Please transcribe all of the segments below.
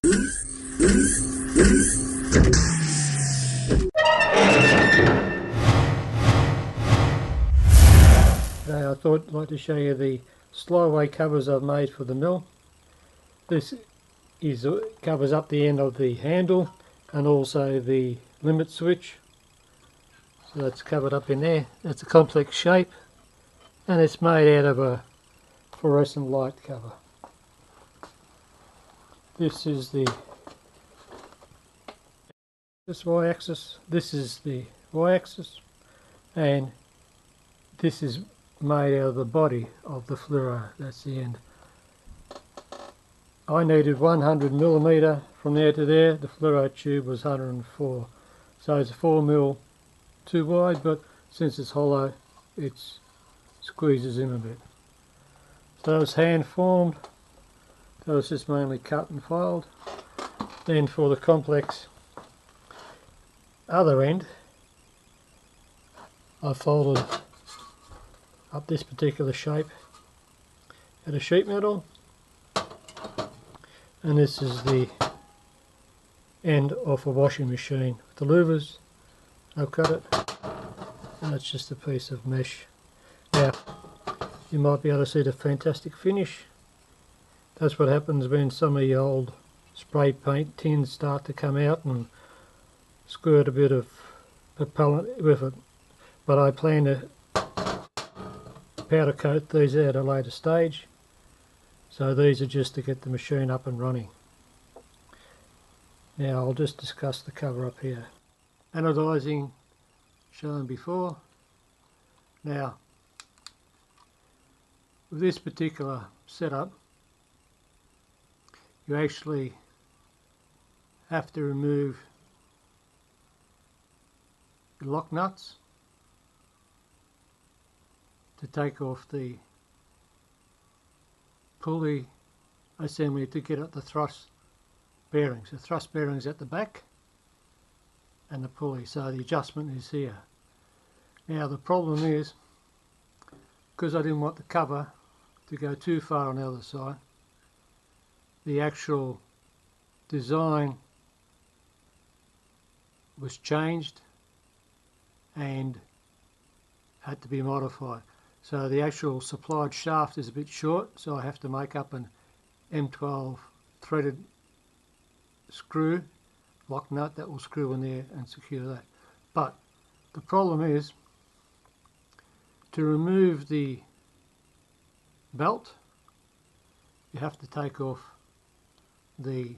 Today I thought I'd like to show you the Slideway covers I've made for the mill. This covers up the end of the handle and also the limit switch. So that's covered up in there. It's a complex shape and it's made out of a fluorescent light cover. This is the y-axis, this is the y-axis, and this is made out of the body of the fluoro. That's the end. I needed 100mm from there to there. The fluoro tube was 104, so it's 4mm too wide, but since it's hollow it squeezes in a bit. So that was hand formed. That was just mainly cut and filed. Then for the complex other end, I folded up this particular shape at a sheet metal, and this is the end of a washing machine with the louvers. I've cut it, and it's just a piece of mesh. Now you might be able to see the fantastic finish. That's what happens when some of the old spray paint tins start to come out and squirt a bit of propellant with it. But I plan to powder coat these at a later stage, so these are just to get the machine up and running. Now I'll just discuss the cover up here. Anodizing shown before. Now with this particular setup you actually have to remove the lock nuts to take off the pulley assembly to get at the thrust bearings. The thrust bearings at the back and the pulley, so the adjustment is here. Now the problem is, because I didn't want the cover to go too far on the other side, the actual design was changed and had to be modified. So the actual supplied shaft is a bit short, so I have to make up an M12 threaded screw, lock nut that will screw in there and secure that. But the problem is, to remove the belt you have to take off the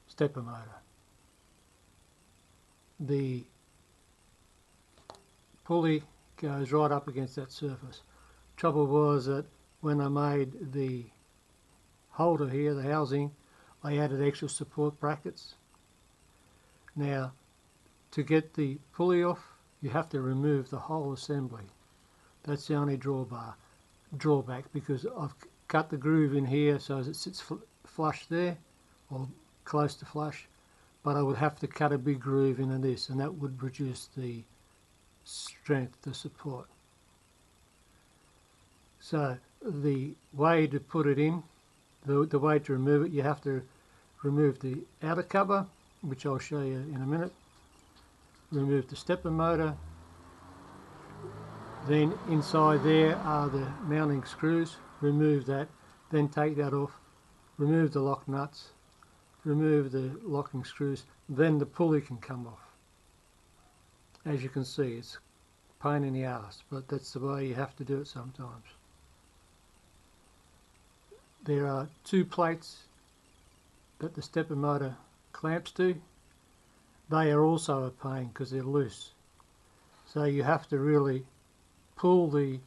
stepper motor. The pulley goes right up against that surface. Trouble was that when I made the holder here, the housing, I added extra support brackets. Now to get the pulley off you have to remove the whole assembly. That's the only drawback, because I've cut the groove in here so it sits flush there, or close to flush, but I would have to cut a big groove into this, and that would reduce the strength, the support. So the way to put it in, the way to remove it, you have to remove the outer cover, which I'll show you in a minute, remove the stepper motor, then inside there are the mounting screws, remove that, then take that off, remove the lock nuts, remove the locking screws, then the pulley can come off. As you can see, it's a pain in the arse, but that's the way you have to do it sometimes. There are two plates that the stepper motor clamps to. They are also a pain because they're loose. So you have to really pull the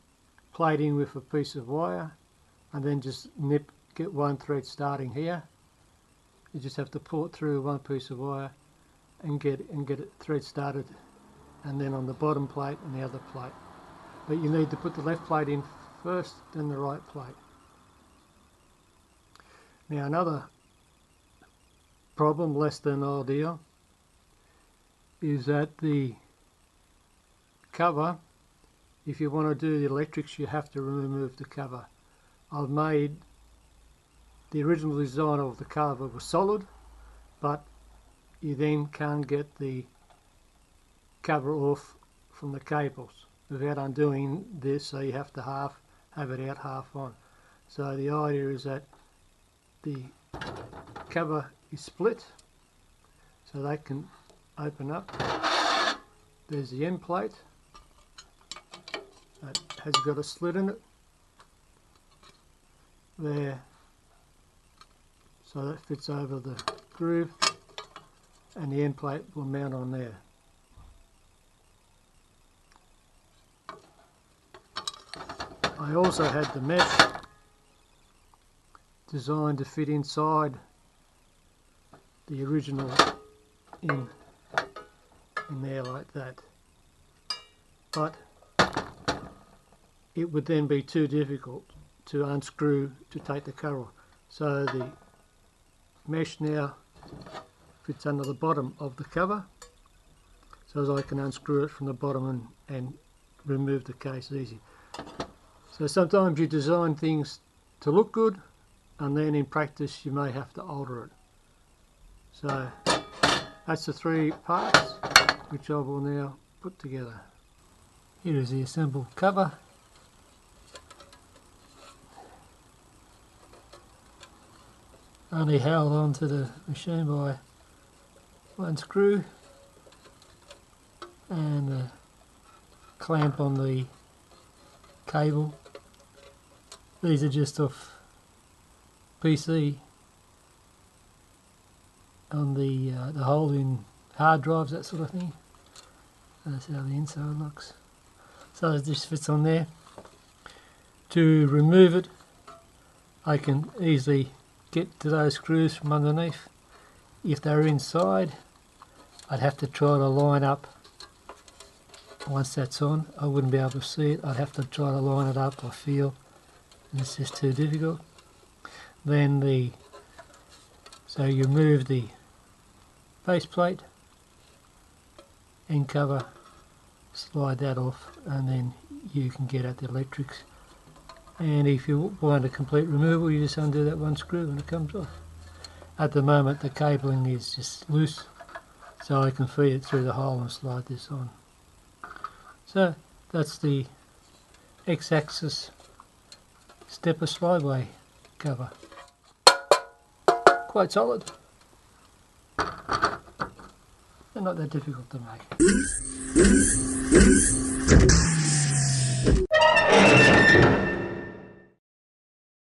plate in with a piece of wire and then just get one thread starting here. You just have to pull it through one piece of wire and get it thread started, and then on the bottom plate and the other plate. But you need to put the left plate in first, then the right plate. Now another problem, less than ideal, is that the cover, if you want to do the electrics you have to remove the cover. I've made the original design of the cover was solid, but you then can't get the cover off from the cables without undoing this, so you have to have it out half on. So the idea is that the cover is split, so they can open up. There's the end plate that has got a slit in it there, so that fits over the groove, and the end plate will mount on there. I also had the mesh designed to fit inside the original in there like that, but it would then be too difficult to unscrew to take the cover off. So the mesh now fits under the bottom of the cover, so that I can unscrew it from the bottom and remove the case easy. So sometimes you design things to look good, and then in practice you may have to alter it. So that's the 3 parts which I will now put together. Here is the assembled cover. Only held onto the machine by 1 screw and a clamp on the cable. These are just off PC on the holding hard drives, that sort of thing. That's how the inside looks. So it just fits on there. To remove it, I can easily get to those screws from underneath. If they're inside, I'd have to try to line up. Once that's on, I wouldn't be able to see it. I'd have to try to line it up, I feel, and it's just too difficult. Then so you remove the base plate, end cover, slide that off, and then you can get at the electrics. And if you want a complete removal, you just undo that 1 screw and it comes off. At the moment the cabling is just loose, so I can feed it through the hole and slide this on. So that's the X Axis stepper slideway cover. Quite solid and not that difficult to make.